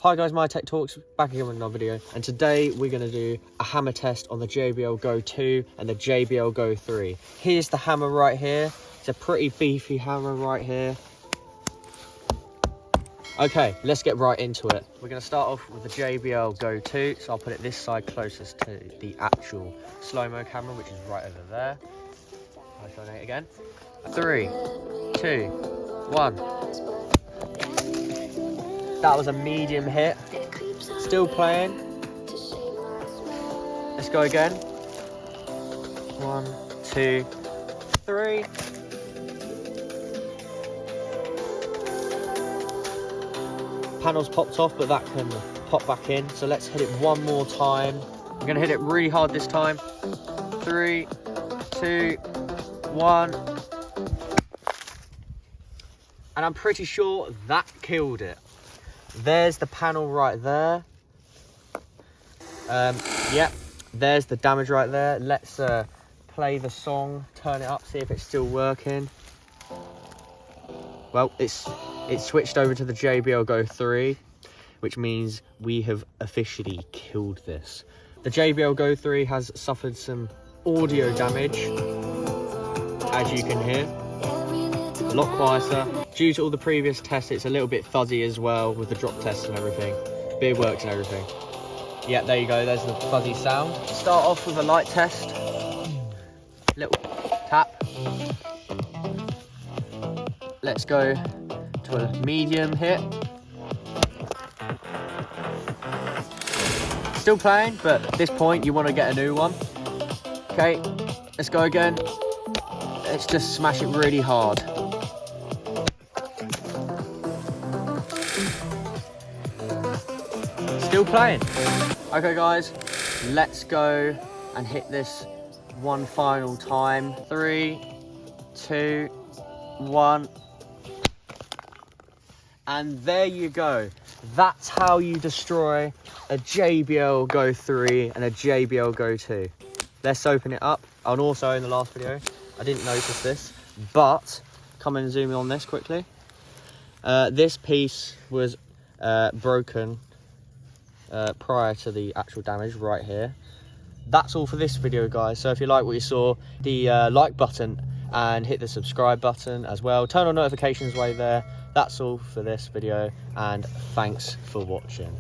Hi guys, MyTechTalks, back again with another video, and today we're going to do a hammer test on the JBL GO 2 and the JBL GO 3. Here's the hammer right here. It's a pretty beefy hammer right here. Okay, let's get right into it. We're going to start off with the JBL GO 2, so I'll put it this side closest to the actual slow-mo camera, which is right over there. I'll show it again. 3, 2, 1. That was a medium hit. Still playing. Let's go again. 1, 2, 3. Panel's popped off, but that can pop back in. So let's hit it one more time. I'm gonna hit it really hard this time. 3, 2, 1. And I'm pretty sure that killed it. There's the panel right there. Yep, there's the damage right there. Let's play the song, turn it up, see if it's still working. Well, it's switched over to the JBL GO 3, which means we have officially killed this. The JBL GO 3 has suffered some audio damage, as you can hear. A lot quieter. Due to all the previous tests, it's a little bit fuzzy as well with the drop tests and everything. Beard works and everything. Yeah, there you go, there's the fuzzy sound. Start off with a light test. Little tap. Let's go to a medium hit. Still playing, but at this point you want to get a new one. Okay, let's go again. Let's just smash it really hard. Still playing. Okay guys, let's go and hit this one final time. 3, 2, 1. And there you go. That's how you destroy a JBL GO 3 and a JBL GO 2. Let's open it up. And also in the last video, I didn't notice this, but come and zoom in on this quickly. This piece was broken prior to the actual damage right here. That's all for this video guys, so if you like what you saw, the like button and hit the subscribe button as well, turn on notifications while you're there. That's all for this video, and thanks for watching.